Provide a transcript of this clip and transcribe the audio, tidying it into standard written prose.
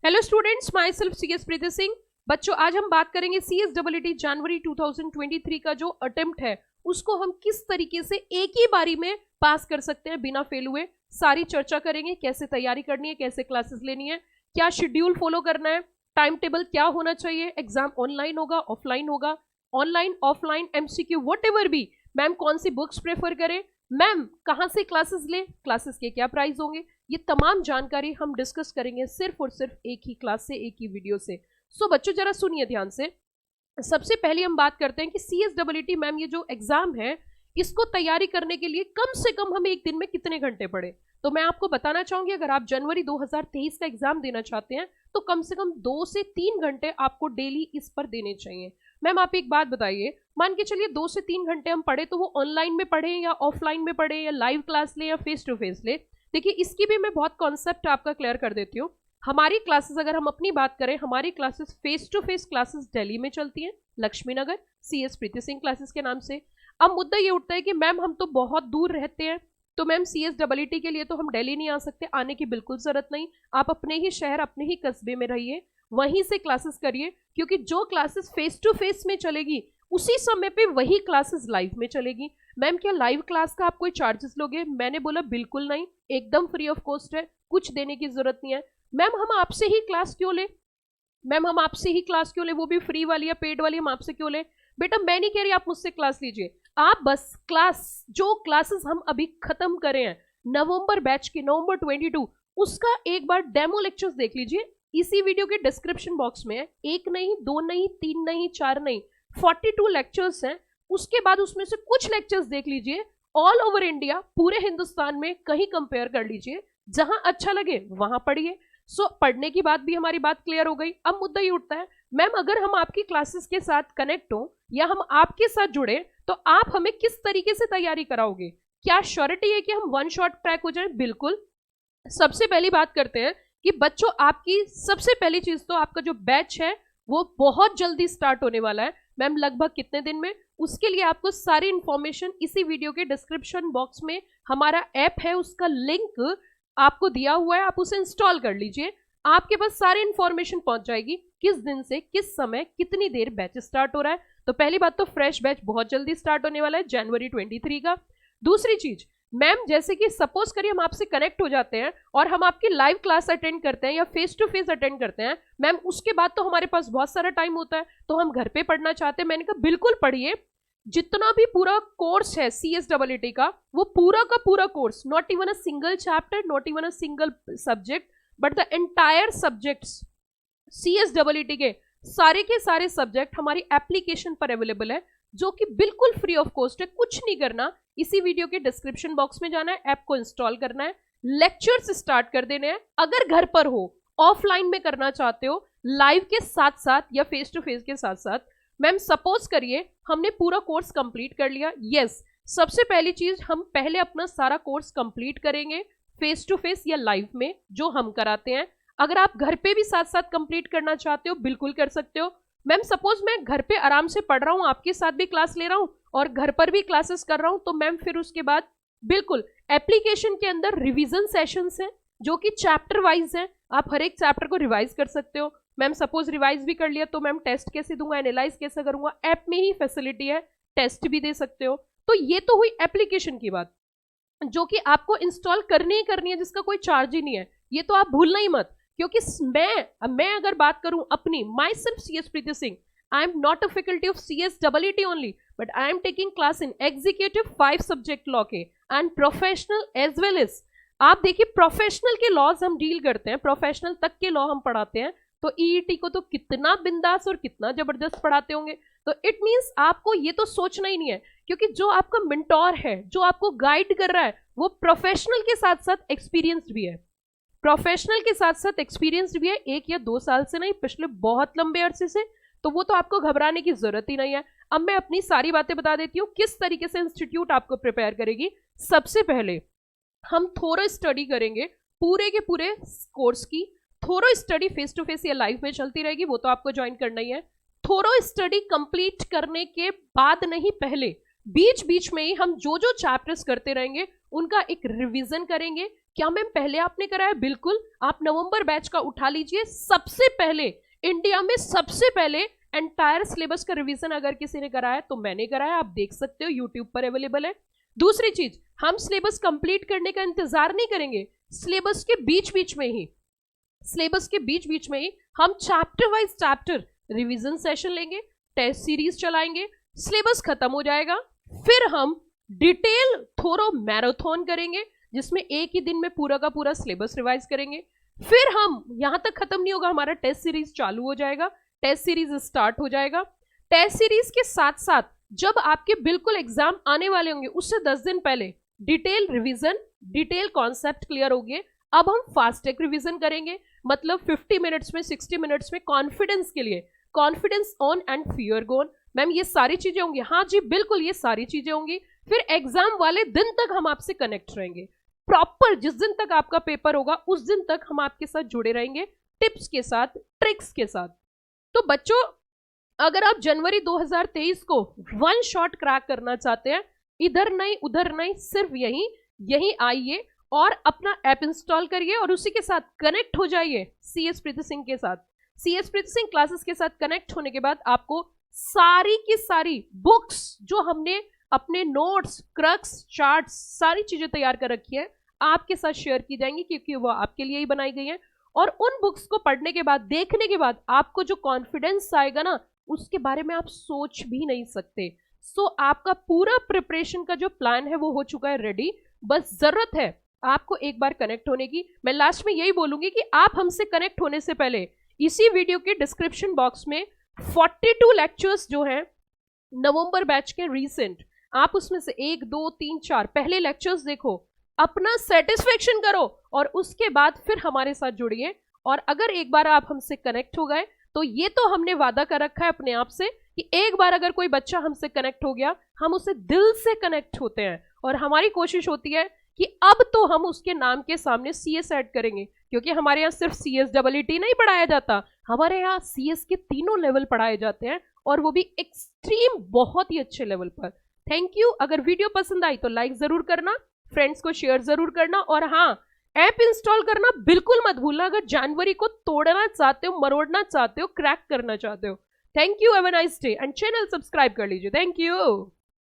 Hello students, my self CS Preeti Singh. बच्चों, आज हम बात करेंगे CSEE जनवरी 2023 का जो अटेम्प्ट है उसको हम किस तरीके से एक ही बारी में पास कर सकते हैं बिना फेल हुए। सारी चर्चा करेंगे, कैसे तैयारी करनी है, कैसे क्लासेस लेनी है, क्या शेड्यूल फॉलो करना है, टाइम टेबल क्या होना चाहिए, एग्जाम ऑनलाइन होगा ऑफलाइन होगा, ऑनलाइन ऑफलाइन MCQ व्हाटएवर भी, मैम कौन सी बुक्स प्रेफर करें, मैम कहाँ से क्लासेस लें, क्लासेस के क्या प्राइस होंगे, ये तमाम जानकारी हम डिस्कस करेंगे सिर्फ और सिर्फ एक ही क्लास से, एक ही वीडियो से। सो बच्चों जरा सुनिए ध्यान से। सबसे पहले हम बात करते हैं कि CSEE मैम ये जो एग्जाम है इसको तैयारी करने के लिए कम से कम हमें एक दिन में कितने घंटे पढ़े। तो मैं आपको बताना चाहूंगी, अगर आप जनवरी 2023 का एग्जाम देना चाहते हैं तो कम से कम 2 से 3 घंटे आपको डेली इस पर देने चाहिए। मैम आप एक बात बताइए, मान के चलिए 2 से 3 घंटे हम पढ़े तो वो ऑनलाइन में पढ़े या ऑफलाइन में पढ़े या लाइव क्लास ले या फेस टू फेस ले। देखिए इसकी भी मैं बहुत कॉन्सेप्ट आपका क्लियर कर देती हूँ। हमारी क्लासेस, अगर हम अपनी बात करें, हमारी classes face to face classes Delhi में चलती हैं, लक्ष्मी नगर, CS प्रीति सिंह क्लासेस के नाम से। अब मुद्दा ये उठता है कि मैम हम तो बहुत दूर रहते हैं, तो मैम CSEE के लिए तो हम दिल्ली नहीं आ सकते। आने की बिल्कुल जरूरत नहीं, आप अपने ही शहर, अपने ही कस्बे में रहिए, वहीं से क्लासेस करिए, क्योंकि जो क्लासेस फेस टू फेस में चलेगी उसी समय पे वही क्लासेस लाइव में चलेगी। मैम क्या लाइव क्लास का आप कोई चार्जेस लोगे? मैंने बोला बिल्कुल नहीं, एकदम फ्री ऑफ कॉस्ट है, कुछ देने की जरूरत नहीं है। मैम हम आपसे ही क्लास क्यों ले? मैम हम आपसे ही क्लास क्यों ले, वो भी फ्री वाली या पेड वाली, हम आपसे क्यों ले? बेटा मैं नहीं कह रही आप मुझसे क्लास लीजिए, आप बस क्लास, जो क्लासेस हम अभी खत्म करे हैं नवंबर बैच के, नवंबर 22, उसका एक बार डेमो लेक्चर्स देख लीजिए। इसी वीडियो के डिस्क्रिप्शन बॉक्स में एक नहीं, 2 नहीं, 3 नहीं, 4 नहीं, 42 लेक्चर्स हैं। उसके बाद उसमें से कुछ लेक्चर्स देख लीजिए, ऑल ओवर इंडिया, पूरे हिंदुस्तान में कहीं कंपेयर कर लीजिए, जहां अच्छा लगे वहां पढ़िए। सो पढ़ने की बात भी हमारी बात क्लियर हो गई। अब मुद्दा ये उठता है, मैम अगर हम आपकी क्लासेस के साथ कनेक्ट हो या हम आपके साथ जुड़े तो आप हमें किस तरीके से तैयारी कराओगे? क्या श्योरिटी है कि हम वन शॉट ट्रैक हो जाए? बिल्कुल। सबसे पहली बात करते हैं कि बच्चों आपकी सबसे पहली चीज तो आपका जो बैच है वो बहुत जल्दी स्टार्ट होने वाला है। मैम लगभग कितने दिन में? उसके लिए आपको सारी इंफॉर्मेशन इसी वीडियो के डिस्क्रिप्शन बॉक्स में हमारा ऐप है, उसका लिंक आपको दिया हुआ है, आप उसे इंस्टॉल कर लीजिए। आपके पास सारी इंफॉर्मेशन पहुंच जाएगी, किस दिन से किस समय कितनी देर बैच स्टार्ट हो रहा है। तो पहली बात तो फ्रेश बैच बहुत जल्दी स्टार्ट होने वाला है, जनवरी 23 का। दूसरी चीज, मैम जैसे कि सपोज करिए हम आपसे कनेक्ट हो जाते हैं और हम आपकी लाइव क्लास अटेंड करते हैं या फेस टू फेस अटेंड करते हैं, मैम उसके बाद तो हमारे पास बहुत सारा टाइम होता है, तो हम घर पे पढ़ना चाहते हैं। मैंने कहा बिल्कुल पढ़िए, जितना भी पूरा कोर्स है CSEE का, वो पूरा का पूरा course, not even a single chapter, not even a single subject, but the entire subjects CSEE के सारे सब्जेक्ट हमारी एप्लीकेशन पर अवेलेबल है, जो कि बिल्कुल फ्री ऑफ कॉस्ट है। कुछ नहीं करना, इसी वीडियो के डिस्क्रिप्शन बॉक्स में जाना है, ऐप को इंस्टॉल करना है, लेक्चर्स स्टार्ट कर देने हैं। अगर घर पर हो, ऑफलाइन में करना चाहते हो, लाइव के साथ साथ या फेस टू फेस के साथ साथ, मैम सपोज करिए हमने पूरा कोर्स कंप्लीट कर लिया। यस, सबसे पहली चीज हम पहले अपना सारा कोर्स कंप्लीट करेंगे फेस टू फेस या लाइव में, जो हम कराते हैं। अगर आप घर पे भी साथ साथ कंप्लीट करना चाहते हो, बिल्कुल कर सकते हो। मैम सपोज मैं घर पे आराम से पढ़ रहा हूँ, आपके साथ भी क्लास ले रहा हूँ और घर पर भी क्लासेस कर रहा हूँ, तो मैम फिर उसके बाद बिल्कुल एप्लीकेशन के अंदर रिवीजन सेशंस हैं जो कि चैप्टर वाइज हैं, आप हर एक चैप्टर को रिवाइज कर सकते हो। मैम सपोज रिवाइज भी कर लिया तो मैम टेस्ट कैसे दूंगा, एनालाइज कैसे करूंगा, ऐप में ही फैसिलिटी है, टेस्ट भी दे सकते हो। तो ये तो हुई एप्लीकेशन की बात, जो कि आपको इंस्टॉल करनी ही करनी है, जिसका कोई चार्ज ही नहीं है, ये तो आप भूलना ही मत। क्योंकि मैं अगर बात करूं अपनी, myself CS Preeti Singh, I am not a faculty of CSEE only, but I am taking class in executive 5 subject law के and professional as well as, आप देखिए प्रोफेशनल के लॉज हम डील करते हैं, प्रोफेशनल तक के लॉ हम पढ़ाते हैं। तो EET को तो कितना बिंदास और कितना जबरदस्त पढ़ाते होंगे। तो इट मीन्स आपको ये तो सोचना ही नहीं है, क्योंकि जो आपका मेंटोर है, जो आपको गाइड कर रहा है, वो प्रोफेशनल के साथ साथ एक्सपीरियंस्ड भी है, प्रोफेशनल के साथ साथ एक्सपीरियंस्ड भी है, 1 या 2 साल से नहीं, पिछले बहुत लंबे अरसे से। तो वो तो आपको घबराने की जरूरत ही नहीं है। अब मैं अपनी सारी बातें बता देती हूँ किस तरीके से इंस्टीट्यूट आपको प्रिपेयर करेगी। सबसे पहले हम थोड़ा स्टडी करेंगे पूरे के पूरे कोर्स की। थोड़ा स्टडी फेस टू फेस या लाइव में चलती रहेगी, वो तो आपको ज्वाइन करना ही है। थोड़ा स्टडी कंप्लीट करने के बाद नहीं, पहले बीच बीच में ही हम जो जो चैप्टर्स करते रहेंगे उनका एक रिवीजन करेंगे क्या मैम पहले आपने कराया? बिल्कुल, आप नवंबर बैच का उठा लीजिए। सबसे पहले इंडिया में सबसे पहले एंटायर सिलेबस का रिवीजन अगर किसी ने कराया तो मैंने कराया, आप देख सकते हो यूट्यूब पर अवेलेबल है। दूसरी चीज, हम सिलेबस कंप्लीट करने का इंतजार नहीं करेंगे, सिलेबस के बीच बीच में ही हम chapter wise chapter revision session लेंगे, टेस्ट सीरीज चलाएंगे, सिलेबस खत्म हो जाएगा, फिर हम डिटेल थोरो मैराथन करेंगे जिसमें एक ही दिन में पूरा का पूरा सिलेबस रिवाइज करेंगे। फिर हम यहां तक खत्म नहीं होगा, हमारा टेस्ट सीरीज चालू हो जाएगा, टेस्ट सीरीज स्टार्ट हो जाएगा। टेस्ट सीरीज के साथ साथ जब आपके बिल्कुल एग्जाम आने वाले होंगे उससे 10 दिन पहले detail revision, detail concept clear हो गए। अब हम फास्ट ट्रैक रिवीजन करेंगे, मतलब 50 मिनट्स में 60 मिनट्स में कॉन्फिडेंस के लिए, confidence on and fear gone. Ma'am ये सारी चीजें होंगी? हाँ जी बिल्कुल, ये सारी चीजें होंगी। फिर एग्जाम वाले दिन तक हम आपसे कनेक्ट रहेंगे, प्रॉपर जिस दिन तक आपका पेपर होगा उस दिन तक हम आपके साथ जुड़े रहेंगे, टिप्स के साथ, ट्रिक्स के साथ। तो बच्चों, अगर आप जनवरी 2023 को वन शॉट क्रैक करना चाहते हैं, इधर नहीं उधर नहीं, सिर्फ यहीं आइए और अपना ऐप इंस्टॉल करिए और उसी के साथ कनेक्ट हो जाइए CS प्रीति सिंह के साथ। CS प्रीति सिंह क्लासेस के साथ कनेक्ट होने के बाद आपको सारी की सारी बुक्स जो हमने अपने नोट्स, क्रक्स, चार्ट्स, सारी चीजें तैयार कर रखी है आपके साथ शेयर की जाएंगी, क्योंकि वो आपके लिए ही बनाई गई है। और उन बुक्स को पढ़ने के बाद, देखने के बाद आपको जो कॉन्फिडेंस आएगा ना, उसके बारे में आप सोच भी नहीं सकते। सो आपका पूरा प्रिपरेशन का जो प्लान है वो हो चुका है रेडी, बस जरूरत है आपको एक बार कनेक्ट होने की। मैं लास्ट में यही बोलूंगी कि आप हमसे कनेक्ट होने से पहले इसी वीडियो के डिस्क्रिप्शन बॉक्स में 42 लेक्चर्स जो हैं नवंबर बैच के रीसेंट, आप उसमें से 1, 2, 3, 4 पहले लेक्चर्स देखो, अपना सेटिस्फेक्शन करो और उसके बाद फिर हमारे साथ जुड़िए। और अगर एक बार आप हमसे कनेक्ट हो गए तो ये तो हमने वादा कर रखा है अपने आप से कि एक बार अगर कोई बच्चा हमसे कनेक्ट हो गया, हम उसे दिल से कनेक्ट होते हैं और हमारी कोशिश होती है कि अब तो हम उसके नाम के सामने CS ऐड करेंगे, क्योंकि हमारे यहाँ सिर्फ CSEET नहीं पढ़ाया जाता, हमारे यहाँ CS के तीनों लेवल पढ़ाए जाते हैं और वो भी एक्सट्रीम बहुत ही अच्छे लेवल पर। Thank you. अगर वीडियो पसंद आई तो लाइक जरूर करना, फ्रेंड्स को शेयर जरूर करना, और हाँ, ऐप इंस्टॉल करना बिल्कुल मत भूलना अगर जनवरी को तोड़ना चाहते हो, मरोड़ना चाहते हो, क्रैक करना चाहते हो। Thank you, have a nice day, and channel subscribe कर लीजिए। Thank you.